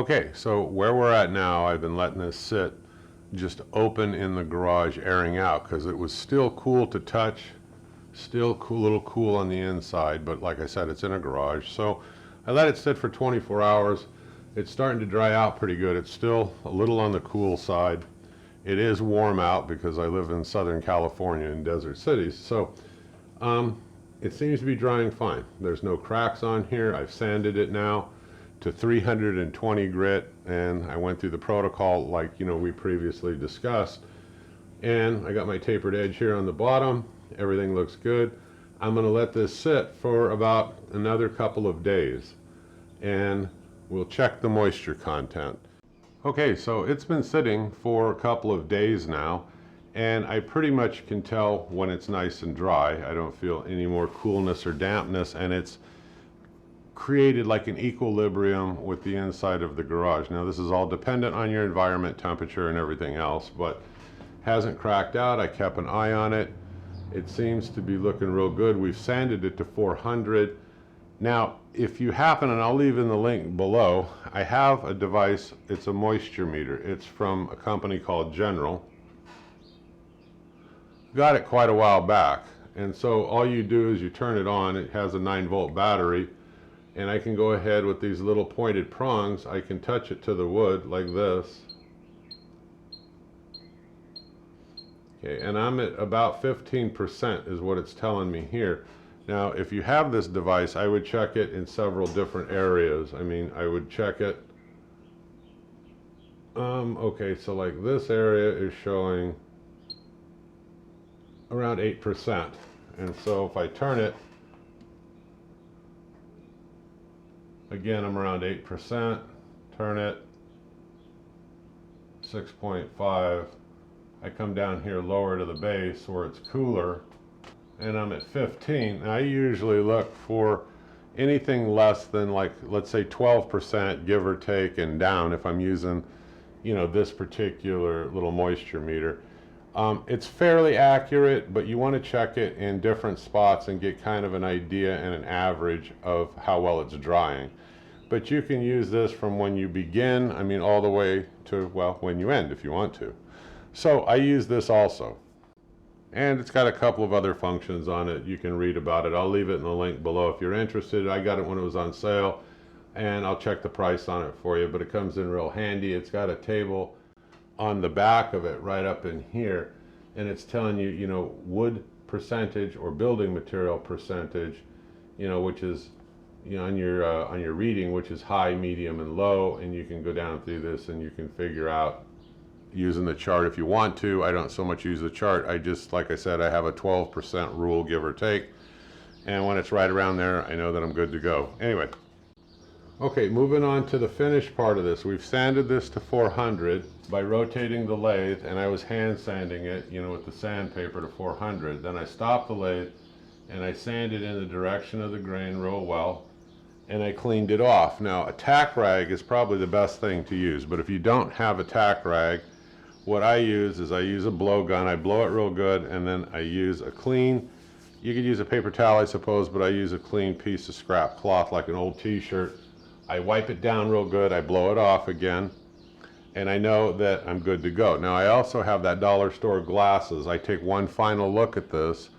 Okay, so where we're at now, I've been letting this sit just open in the garage, airing out, because it was still cool to touch, still cool, a little cool on the inside, but like I said, it's in a garage. So I let it sit for 24 hours. It's starting to dry out pretty good. It's still a little on the cool side. It is warm out because I live in Southern California in desert cities. So it seems to be drying fine. There's no cracks on here. I've sanded it now to 320 grit, and I went through the protocol like we previously discussed. And I got my tapered edge here on the bottom. Everything looks good. I'm going to let this sit for about another couple of days, and we'll check the moisture content. Okay, so it's been sitting for a couple of days now, and I pretty much can tell when it's nice and dry. I don't feel any more coolness or dampness, and it's created like an equilibrium with the inside of the garage. Now this is all dependent on your environment, temperature, and everything else, but hasn't cracked out. I kept an eye on it. It seems to be looking real good. We've sanded it to 400. Now, if you happen, and I'll leave in the link below, I have a device, it's a moisture meter. It's from a company called General. Got it quite a while back. And so all you do is you turn it on. It has a 9-volt battery. And I can go ahead with these little pointed prongs. I can touch it to the wood like this. Okay, and I'm at about 15% is what it's telling me here. Now, if you have this device, I would check it in several different areas. I mean, I would check it. Okay, so like this area is showing around 8%. And so if I turn it, again, I'm around 8%. Turn it, 6.5. I come down here lower to the base where it's cooler, and I'm at 15. I usually look for anything less than, like, let's say 12%, give or take, and down if I'm using, this particular little moisture meter. It's fairly accurate, but you want to check it in different spots and get kind of an idea and an average of how well it's drying. But you can use this from when you begin, all the way to, well, when you end if you want to. So I use this also. And it's got a couple of other functions on it. You can read about it. I'll leave it in the link below if you're interested. I got it when it was on sale, and I'll check the price on it for you, but it comes in real handy. It's got a table on the back of it right up in here, and it's telling you, wood percentage or building material percentage, which is, on your reading, which is high, medium, and low, and you can go down through this and you can figure out using the chart if you want to. I don't so much use the chart. I just, like I said, I have a 12% rule, give or take, and when it's right around there, I know that I'm good to go. Anyway, okay, moving on to the finished part of this. We've sanded this to 400 by rotating the lathe, and I was hand sanding it, with the sandpaper to 400. Then I stopped the lathe and I sanded in the direction of the grain real well, and I cleaned it off. Now, a tack rag is probably the best thing to use, but if you don't have a tack rag, what I use is I use a blow gun. I blow it real good, and then I use a clean, you could use a paper towel, I suppose, but I use a clean piece of scrap cloth like an old t-shirt. I wipe it down real good, I blow it off again, and I know that I'm good to go. Now, I also have that dollar store glasses. I take one final look at this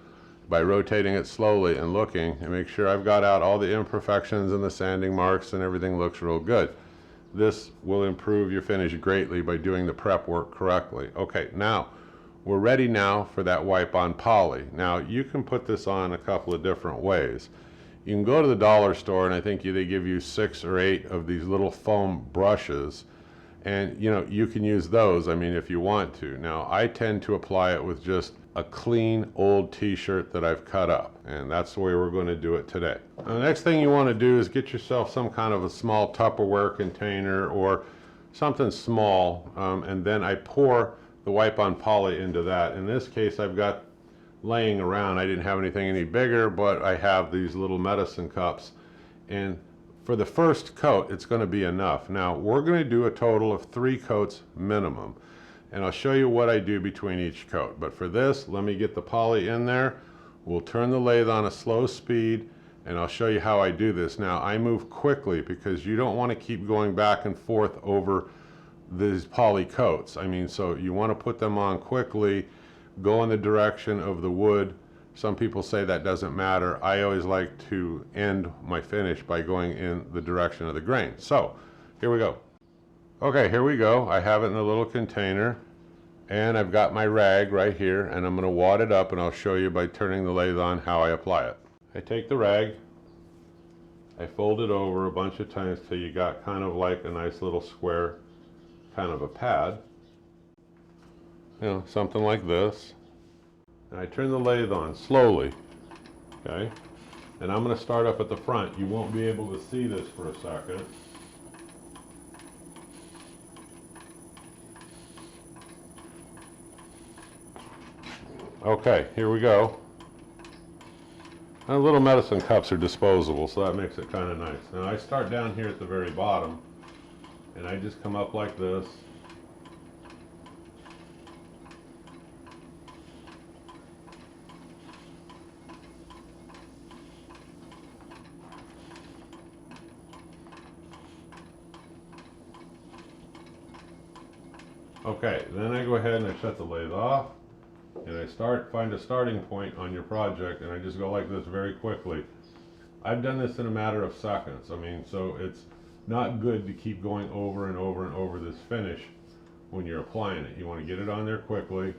by rotating it slowly and looking and make sure I've got out all the imperfections and the sanding marks and everything looks real good. This will improve your finish greatly by doing the prep work correctly. Okay, now we're ready now for that wipe on poly. Now, you can put this on a couple of different ways. You can go to the dollar store, and I think they give you 6 or 8 of these little foam brushes, and you can use those, if you want to. Now, I tend to apply it with just a clean old t-shirt that I've cut up, and that's the way we're going to do it today. Now, the next thing you want to do is get yourself some kind of a small Tupperware container or something small, and then I pour the wipe on poly into that. In this case, I've got laying around, I didn't have anything any bigger, but I have these little medicine cups, and for the first coat it's going to be enough. Now, we're going to do a total of 3 coats minimum, and I'll show you what I do between each coat. But for this, let me get the poly in there. We'll turn the lathe on a slow speed, And I'll show you how I do this. Now, I move quickly because you don't want to keep going back and forth over these poly coats. I mean, so you want to put them on quickly, go in the direction of the wood. Some people say that doesn't matter. I always like to end my finish by going in the direction of the grain. So, here we go. Okay, here we go. I have it in a little container, and I've got my rag right here, and I'm going to wad it up, and I'll show you by turning the lathe on how I apply it. I take the rag, I fold it over a bunch of times till you got kind of like a nice little square kind of a pad, you know, something like this. And I turn the lathe on slowly, okay? And I'm going to start up at the front. You won't be able to see this for a second. Okay, here we go. And little medicine cups are disposable, so that makes it kind of nice. Now I start down here at the very bottom, and I just come up like this. Okay, then I go ahead and I shut the lathe off, and I find a starting point on your project, and I just go like this very quickly. I've done this in a matter of seconds. I mean, so it's not good to keep going over and over and over this finish when you're applying it. You want to get it on there quickly,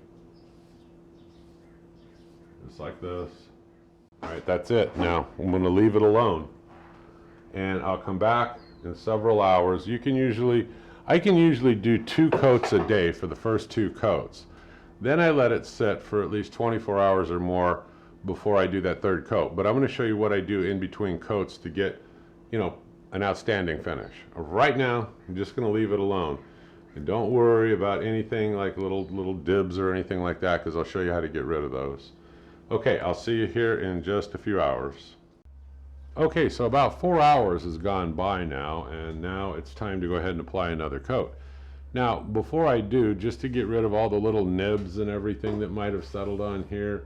just like this. All right, that's it. Now I'm going to leave it alone, and I'll come back in several hours. I can usually do 2 coats a day for the first 2 coats. Then I let it sit for at least 24 hours or more before I do that 3rd coat. But I'm going to show you what I do in between coats to get, you know, an outstanding finish. Right now, I'm just going to leave it alone. And don't worry about anything like little dibs or anything like that, because I'll show you how to get rid of those. Okay, I'll see you here in just a few hours. Okay, so about 4 hours has gone by now, and now it's time to go ahead and apply another coat. Now, before I do, just to get rid of all the little nibs and everything that might have settled on here,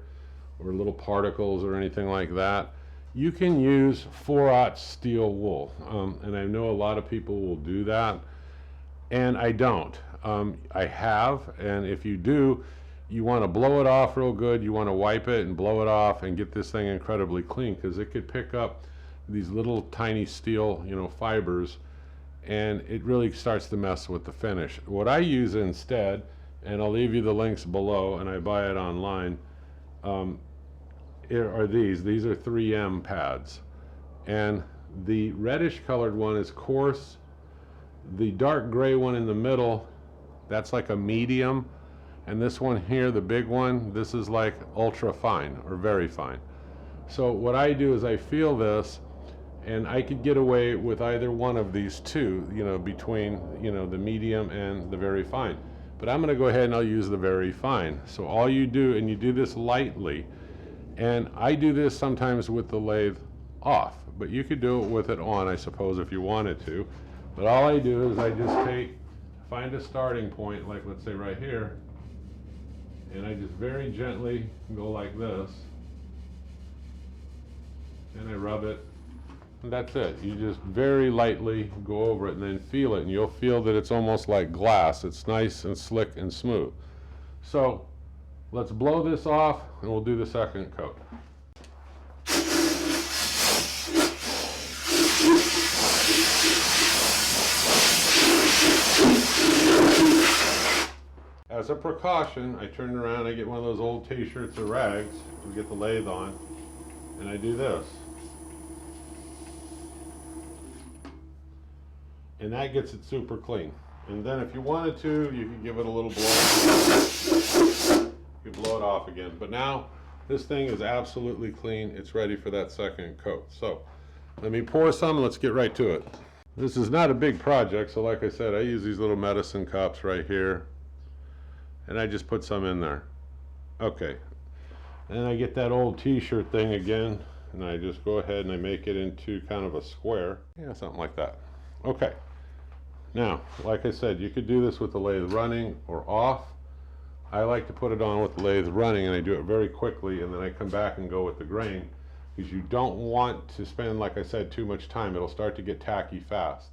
or little particles or anything like that, you can use 4/0 steel wool. And I know a lot of people will do that, and I don't. I have, and if you do, you want to blow it off real good. You want to wipe it and blow it off and get this thing incredibly clean, because it could pick up these little tiny steel, you know, fibers, and it really starts to mess with the finish. What I use instead, and I'll leave you the links below, and I buy it online, are these. These are 3M pads, and the reddish colored one is coarse. The dark gray one in the middle, that's like a medium, and this one here, the big one, this is like ultra fine or very fine. So what I do is I feel this, and I could get away with either one of these two, you know, between, you know, the medium and the very fine. But I'm going to go ahead and I'll use the very fine. So all you do, and you do this lightly, and I do this sometimes with the lathe off, but you could do it with it on, I suppose, if you wanted to. But all I do is I just find a starting point, like let's say right here, and I just very gently go like this, and I rub it. And that's it. You just very lightly go over it and then feel it, and you'll feel that it's almost like glass. It's nice and slick and smooth. So let's blow this off, and we'll do the 2nd coat. As a precaution, I turn around, I get one of those old t-shirts or rags to get the lathe on, and I do this. And that gets it super clean. And then if you wanted to, you could give it a little blow. You could blow it off again. But now this thing is absolutely clean. It's ready for that 2nd coat. So let me pour some and let's get right to it. This is not a big project, so like I said, I use these little medicine cups right here, and I just put some in there. Okay. And I get that old t-shirt thing again, and I just go ahead and I make it into kind of a square. Yeah, something like that. Okay. Now, like I said, you could do this with the lathe running or off. I like to put it on with the lathe running, and I do it very quickly, and then I come back and go with the grain, because you don't want to spend, like I said, too much time. It'll start to get tacky fast.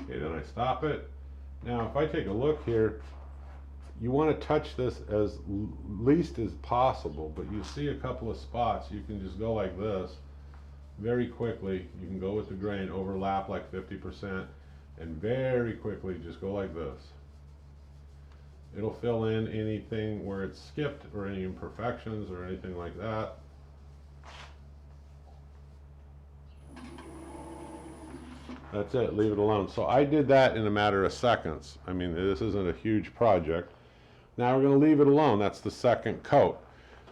Okay, then I stop it. Now if I take a look here, you want to touch this as least as possible, but you see a couple of spots, you can just go like this very quickly. You can go with the grain, overlap like 50%, and very quickly just go like this. It'll fill in anything where it's skipped or any imperfections or anything like that. That's it, leave it alone. So I did that in a matter of seconds. I mean, this isn't a huge project. Now we're going to leave it alone. That's the second coat.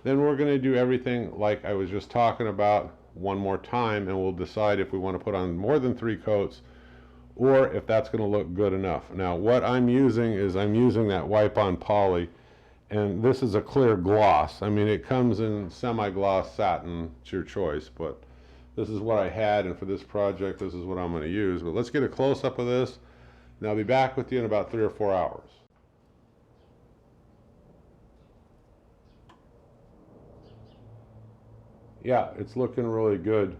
Then we're going to do everything like I was just talking about one more time, and we'll decide if we want to put on more than 3 coats or if that's going to look good enough. Now what I'm using is I'm using that wipe-on poly, and this is a clear gloss. I mean, it comes in semi-gloss satin, it's your choice, but this is what I had, and for this project this is what I'm going to use. But let's get a close-up of this, and I'll be back with you in about 3 or 4 hours. Yeah, it's looking really good.